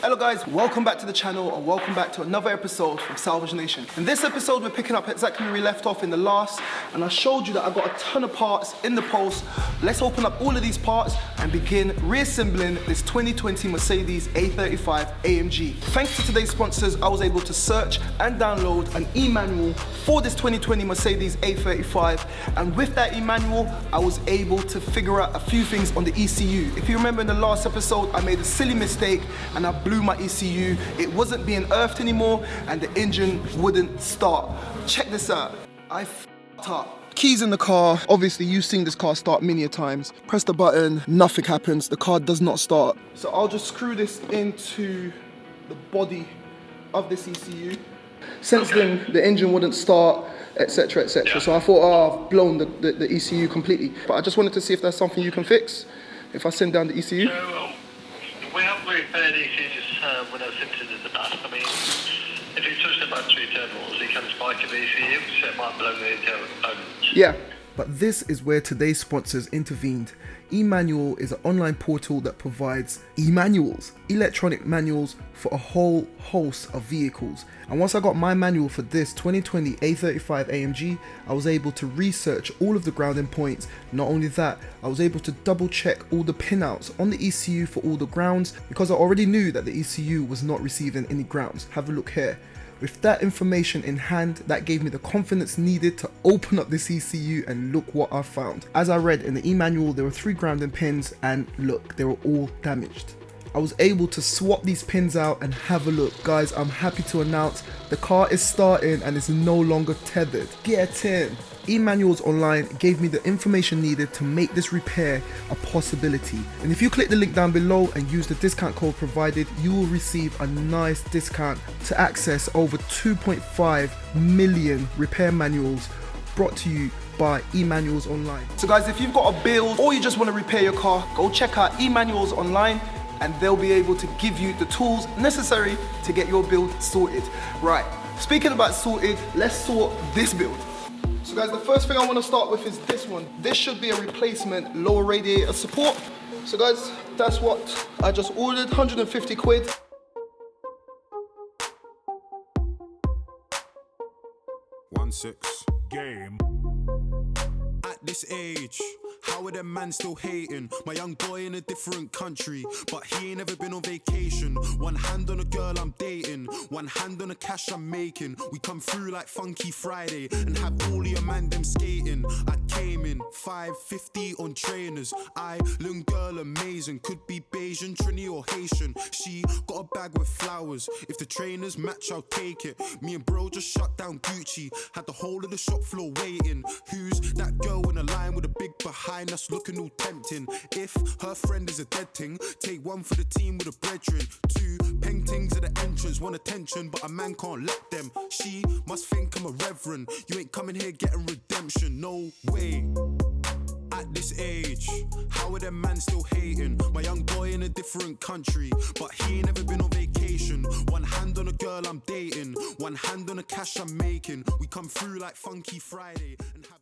Hello guys, welcome back to the channel and welcome back to another episode from Salvage Nation. In this episode we're picking up exactly where we left off in the last, and I showed you that I've got a ton of parts in the post. Let's open up all of these parts and begin reassembling this 2020 Mercedes A35 AMG. Thanks to today's sponsors, I was able to search and download an e-manual for this 2020 Mercedes A35, and with that e-manual I was able to figure out a few things on the ECU. If you remember in the last episode I made a silly mistake and I blew my ECU. It wasn't being earthed anymore and the engine wouldn't start. Check this out. I f***ed up. Keys in the car. Obviously you've seen this car start many a times. Press the button, nothing happens. The car does not start. So I'll just screw this into the body of this ECU. Since then the engine wouldn't start, etc, etc. Yeah. So I thought, oh, I've blown the ECU completely. But I just wanted to see if there's something you can fix if I send down the ECU. We have repaired ECUs when I was fitted in the past. I mean, if you touch the battery terminals, it can spike the ECU, so it might blow the internal components. Yeah. But this is where today's sponsors intervened. eManual is an online portal that provides e-manuals, electronic manuals for a whole host of vehicles. And once I got my manual for this 2020 A35 AMG, I was able to research all of the grounding points. Not only that, I was able to double check all the pinouts on the ECU for all the grounds, because I already knew that the ECU was not receiving any grounds. Have a look here. With that information in hand, that gave me the confidence needed to open up this ECU, and look what I found. As I read in the e-manual, there were 3 grounding pins, and look, they were all damaged. I was able to swap these pins out and have a look. Guys, I'm happy to announce the car is starting and is no longer tethered. Get in! eManuals Online gave me the information needed to make this repair a possibility. And if you click the link down below and use the discount code provided, you will receive a nice discount to access over 2.5 million repair manuals brought to you by eManuals Online. So guys, if you've got a build or you just want to repair your car, go check out eManuals Online and they'll be able to give you the tools necessary to get your build sorted. Right, speaking about sorted, let's sort this build. So guys, the first thing I want to start with is this one. This should be a replacement lower radiator support. So guys, that's what I just ordered, 150 quid. One six game. At this age, how are them man still hating? My young boy in a different country, but he ain't ever been on vacation. One hand on a girl I'm dating, one hand on the cash I'm making. We come through like Funky Friday and have all your man them skating. I came in 550 on trainers. Little girl amazing, could be Bayesian, Trini or Haitian. She got a bag with flowers. If the trainers match, I'll take it. Me and bro just shut down Gucci, had the whole of the shop floor waiting. Who's that girl in a line with a big behind us looking all tempting? If her friend is a dead thing, take one for the team with a brethren. 2 paintings at the entrance, want attention, but a man can't let them. She must think I'm a reverend. You ain't coming here getting redemption, no way. At this age, how are them man still hating? My young boy in a different country, but he ain't ever been on vacation. One hand on a girl I'm dating, one hand on the cash I'm making. We come through like Funky Friday and have...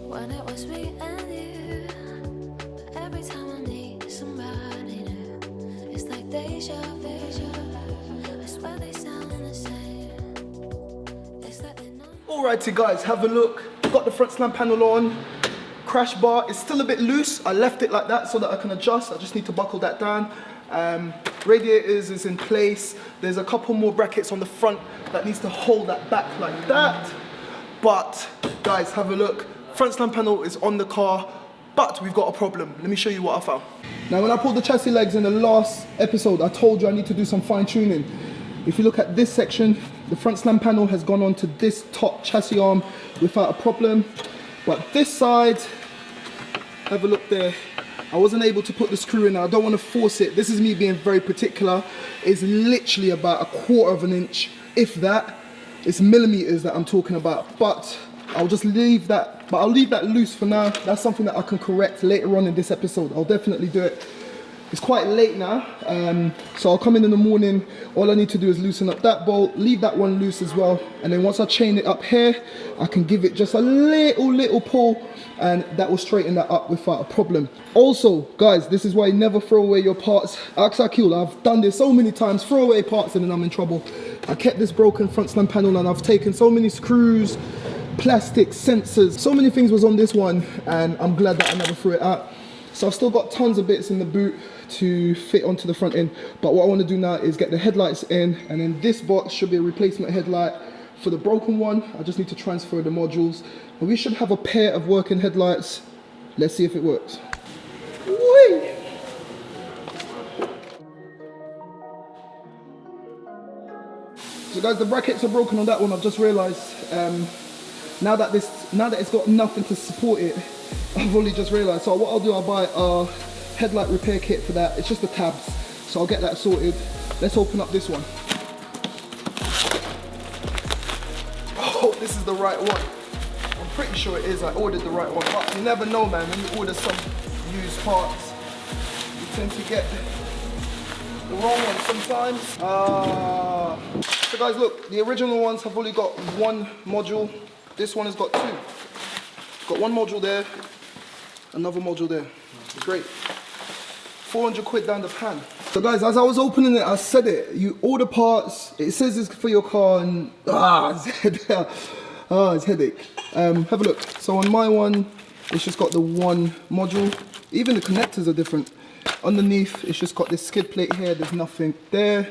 When it was me and you, but every time I need somebody new, it's like deja vu. I swear they sound the same. It's like they're not. Alrighty guys, have a look. Got the front slam panel on. Crash bar is still a bit loose. I left it like that so that I can adjust. I just need to buckle that down. Radiators is in place. There's a couple more brackets on the front that needs to hold that back like that. But guys, have a look. Front slam panel is on the car, but we've got a problem. Let me show you what I found. Now when I pulled the chassis legs in the last episode, I told you I need to do some fine tuning. If you look at this section, the front slam panel has gone onto this top chassis arm without a problem. But this side, have a look there. I wasn't able to put the screw in. I don't want to force it. This is me being very particular. It's literally about 1/4 of an inch, if that. It's millimeters that I'm talking about, but I'll just leave that but I'll leave that loose for now. That's something that I can correct later on in this episode. I'll definitely do it. It's quite late now, so I'll come in the morning. All I need to do is loosen up that bolt, leave that one loose as well, and then once I chain it up here, I can give it just a little pull, and that will straighten that up without a problem. Also, guys, this is why you never throw away your parts. I've done this so many times, throw away parts and then I'm in trouble. I kept this broken front slam panel and I've taken so many screws, plastic, sensors, so many things was on this one, and I'm glad that I never threw it out. So I've still got tons of bits in the boot to fit onto the front end, but what I want to do now is get the headlights in, and then this box should be a replacement headlight for the broken one. I just need to transfer the modules, and we should have a pair of working headlights. Let's see if it works. Whee! So guys, the brackets are broken on that one. I've just realized now that it's got nothing to support it, I've only just realized. So what I'll do, I'll buy a headlight repair kit for that. It's just the tabs, so I'll get that sorted. Let's open up this one. Oh, this is the right one. I'm pretty sure it is. I ordered the right one, but you never know, man. When you order some used parts, you tend to get the wrong one sometimes. So guys, look, the original ones have only got one module. This one has got two. It's got one module there, another module there. Great. 400 quid down the pan. So guys, as I was opening it, I said it. You order parts, it says it's for your car, and it's headache. Have a look. So on my one, it's just got the one module. Even the connectors are different. Underneath, it's just got this skid plate here. There's nothing there.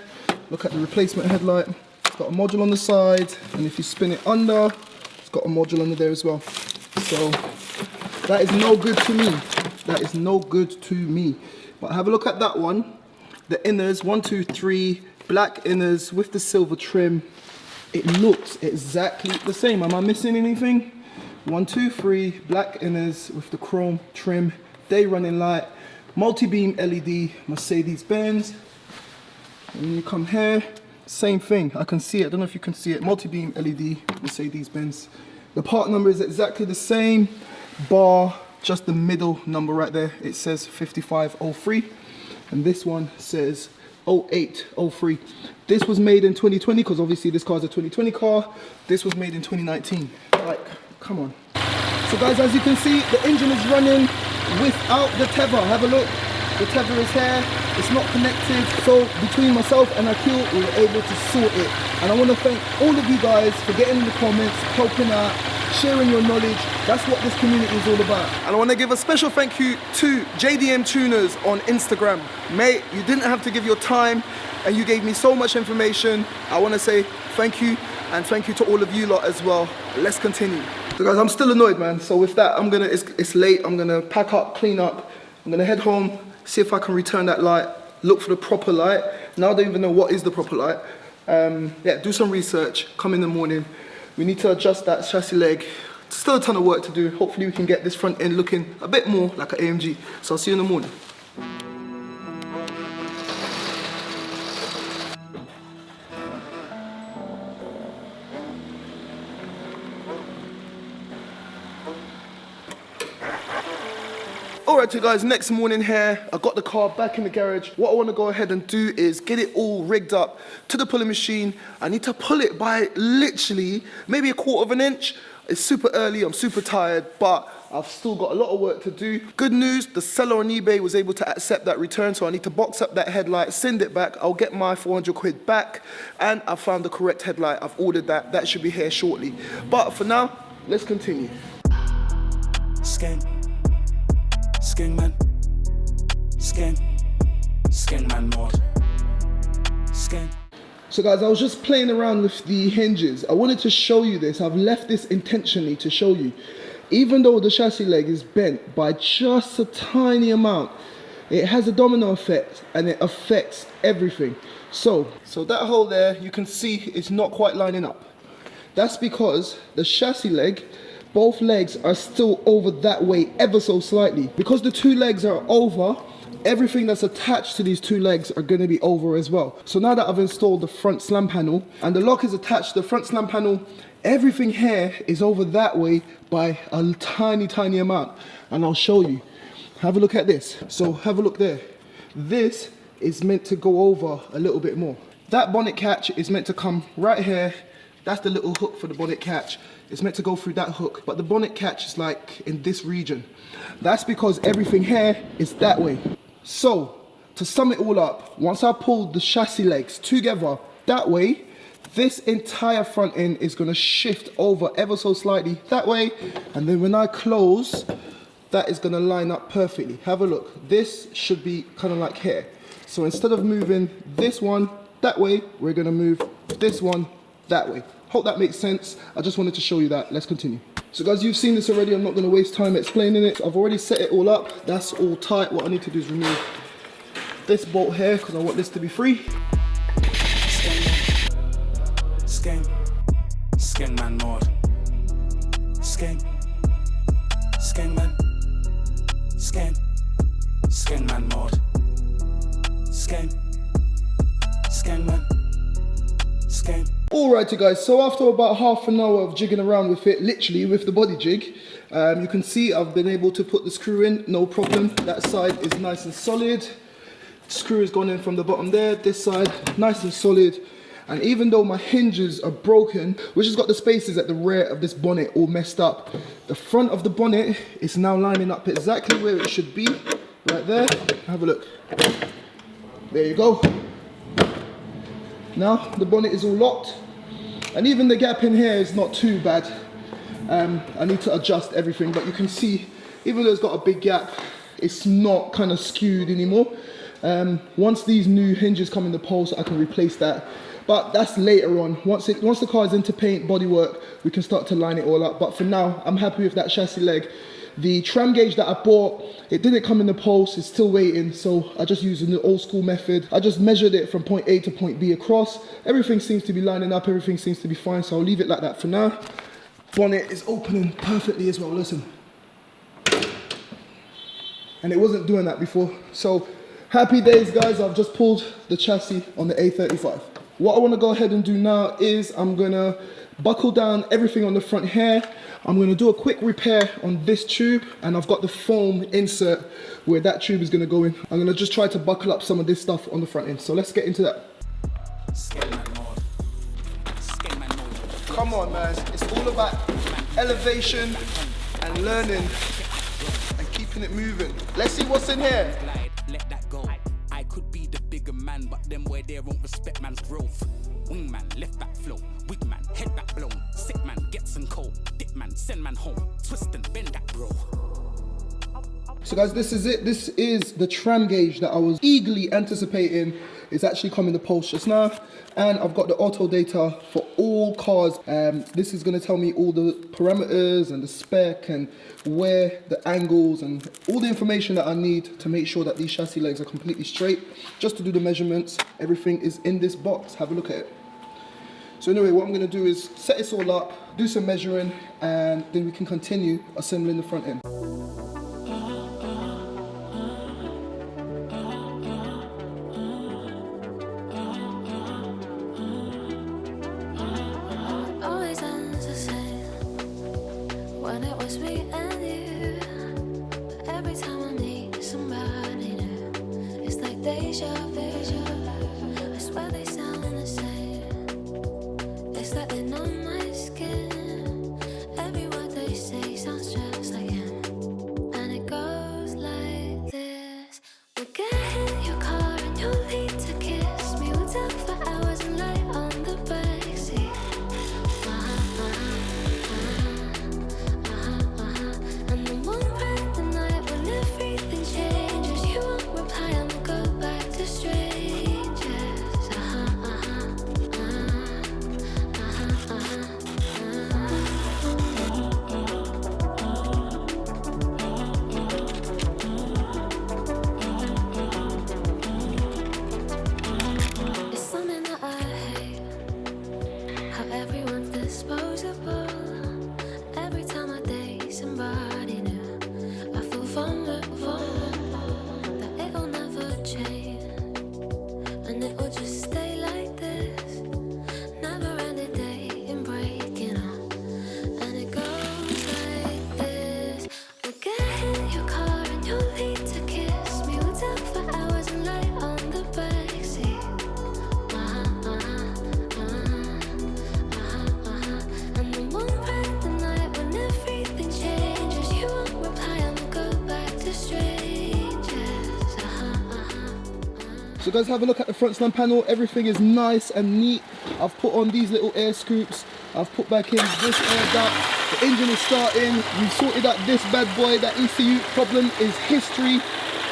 Look at the replacement headlight. It's got a module on the side, and if you spin it under, it's got a module under there as well. So that is no good to me. That is no good to me. But have a look at that one. The inners, 1, 2, 3, black inners with the silver trim. It looks exactly the same. Am I missing anything? 1, 2, 3, black inners with the chrome trim, day running light, multi-beam LED, Mercedes-Benz. And when you come here, same thing. I can see it. I don't know if you can see it. Multi-beam LED, Mercedes-Benz. The part number is exactly the same, bar just the middle number right there. It says 5503, and this one says 0803. This was made in 2020 because obviously this car is a 2020 car. This was made in 2019. Like, come on. So guys, as you can see, the engine is running without the tether. Have a look. The tether is here. It's not connected. So between myself and Akil, we were able to sort it. And I want to thank all of you guys for getting in the comments, helping out, sharing your knowledge. That's what this community is all about. And I want to give a special thank you to JDM Tuners on Instagram. Mate, you didn't have to give your time, and you gave me so much information. I want to say thank you, and thank you to all of you lot as well. Let's continue. So guys, I'm still annoyed, man. So with that, it's late. I'm gonna pack up, clean up. I'm gonna head home, see if I can return that light, look for the proper light. Now I don't even know what is the proper light. Yeah, do some research, come in the morning. We need to adjust that chassis leg. Still a ton of work to do. Hopefully we can get this front end looking a bit more like an AMG. So I'll see you in the morning. Alright you guys, next morning here, I got the car back in the garage. What I want to go ahead and do is get it all rigged up to the pulling machine. I need to pull it by literally maybe 1/4 of an inch. It's super early, I'm super tired, but I've still got a lot of work to do. Good news, the seller on eBay was able to accept that return, so I need to box up that headlight, send it back. I'll get my 400 quid back, and I found the correct headlight. I've ordered that. That should be here shortly. But for now, let's continue. Skin man, skin man mod, skin. So guys, I was just playing around with the hinges. I wanted to show you this. I've left this intentionally to show you. Even though the chassis leg is bent by just a tiny amount, it has a domino effect and it affects everything. So that hole there, you can see it's not quite lining up. That's because the chassis leg, both legs are still over that way ever so slightly. Because the two legs are over, everything that's attached to these two legs are going to be over as well. So now that I've installed the front slam panel and the lock is attached to the front slam panel, Everything here is over that way by a tiny amount, and I'll show you. Have a look at this. So have a look there. This is meant to go over a little bit more. That bonnet catch is meant to come right here. That's the little hook for the bonnet catch. It's meant to go through that hook, but the bonnet catch is like in this region. That's because everything here is that way. So to sum it all up, once I pull the chassis legs together that way, this entire front end is going to shift over ever so slightly that way, and then when I close, that is going to line up perfectly. Have a look. This should be kind of like here. So instead of moving this one that way, we're going to move this one that way. Hope that makes sense. I just wanted to show you that. Let's continue. So guys, you've seen this already. I'm not going to waste time explaining it. I've already set it all up. That's all tight. What I need to do is remove this bolt here because I want this to be free. Skeng man mod. Skeng man. Skeng man mod. Skeng man. Alrighty guys, so after about half an hour of jigging around with it, literally with the body jig, you can see I've been able to put the screw in, no problem. That side is nice and solid. Screw has gone in from the bottom there. This side, nice and solid. And even though my hinges are broken, which has got the spaces at the rear of this bonnet all messed up, the front of the bonnet is now lining up exactly where it should be, right there. Have a look. There you go. Now the bonnet is all locked, and even the gap in here is not too bad. I need to adjust everything, but you can see, even though it's got a big gap, it's not kind of skewed anymore. Once these new hinges come in the post, I can replace that. But that's later on. Once the car is into paint, bodywork, we can start to line it all up. But for now, I'm happy with that chassis leg. The tram gauge that I bought, it didn't come in the post, it's still waiting. So I just used the old school method. I just measured it from point A to point B across. Everything seems to be lining up, everything seems to be fine. So I'll leave it like that for now. Bonnet is opening perfectly as well, listen. And it wasn't doing that before. So happy days guys, I've just pulled the chassis on the A35. What I want to go ahead and do now is I'm going to buckle down everything on the front here. I'm going to do a quick repair on this tube, and I've got the foam insert where that tube is going to go in. I'm going to just try to buckle up some of this stuff on the front end. So let's get into that. Come on man, it's all about elevation and learning and keeping it moving. Let's see what's in here. Let that go. I could be the bigger man, but them where they won't respect man's growth. Wingman, left back flow. Weak man, head back blown. Sick man, get some cold. Dip man, send man home. Twist and bend that bro. So guys, this is it. This is the tram gauge that I was eagerly anticipating. It's actually come in the post just now. And I've got the auto data for all cars. This is going to tell me all the parameters and the spec and where the angles and all the information that I need to make sure that these chassis legs are completely straight. Just to do the measurements, everything is in this box. Have a look at it. So anyway, what I'm going to do is set this all up, do some measuring, and then we can continue assembling the front end. Always ends the same when it was me and you. But every time I need somebody new, it's like deja vu. I swear they sound the same. It's like they're on my skin. Every word they say sounds just like him. And it goes like this. We'll get in your car and you'll need to kiss me. We'll talk for hours and lie on the backseat. And then one random night when everything changes, you won't reply and we'll go back to strangers. So guys, have a look at the front stand panel. Everything is nice and neat. I've put on these little air scoops. I've put back in this air duct. The engine is starting. We've sorted out this bad boy. That ECU problem is history.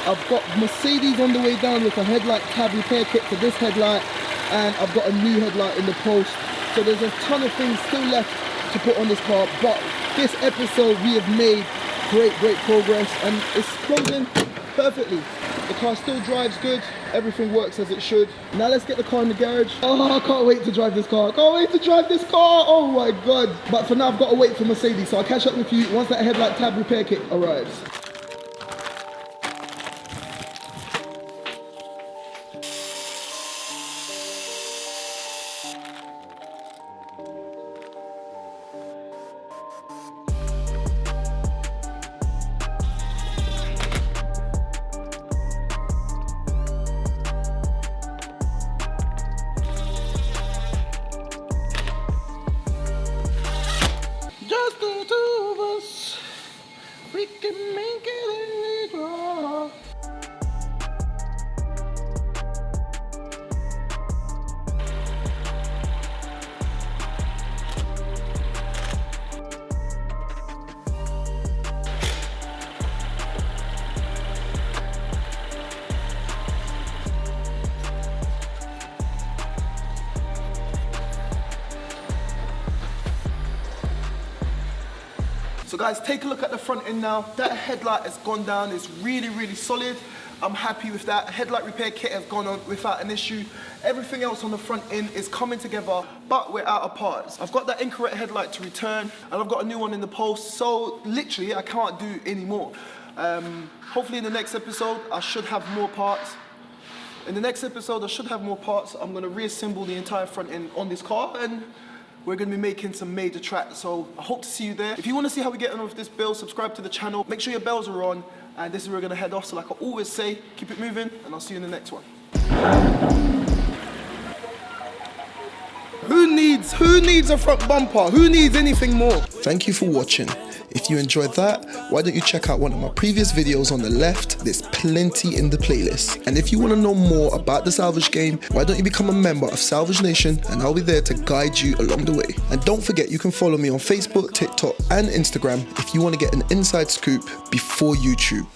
I've got Mercedes on the way down with a headlight tab repair kit for this headlight, and I've got a new headlight in the post. So there's a ton of things still left to put on this car, but this episode we have made great progress, and it's closing perfectly. The car still drives good, everything works as it should. Now let's get the car in the garage. Oh, I can't wait to drive this car. I can't wait to drive this car. Oh my God. But for now, I've got to wait for Mercedes. So I'll catch up with you once that headlight tab repair kit arrives. Just the two of us, we can make it in the draw. So guys, take a look at the front end now. That headlight has gone down. It's really solid. I'm happy with that. Headlight repair kit has gone on without an issue. Everything else on the front end is coming together, but we're out of parts. I've got that incorrect headlight to return, and I've got a new one in the post, so literally I can't do any more. Hopefully in the next episode, I should have more parts. I'm gonna reassemble the entire front end on this car, and we're going to be making some major tracks, so I hope to see you there. If you want to see how we get on with this build, subscribe to the channel, make sure your bells are on, and this is where we're going to head off. So like I always say, keep it moving, and I'll see you in the next one. Who needs a front bumper? Who needs anything more? Thank you for watching. If you enjoyed that, why don't you check out one of my previous videos on the left? There's plenty in the playlist. And if you want to know more about the Salvage game, why don't you become a member of Salvage Nation, and I'll be there to guide you along the way. And don't forget, you can follow me on Facebook, TikTok and Instagram if you want to get an inside scoop before YouTube.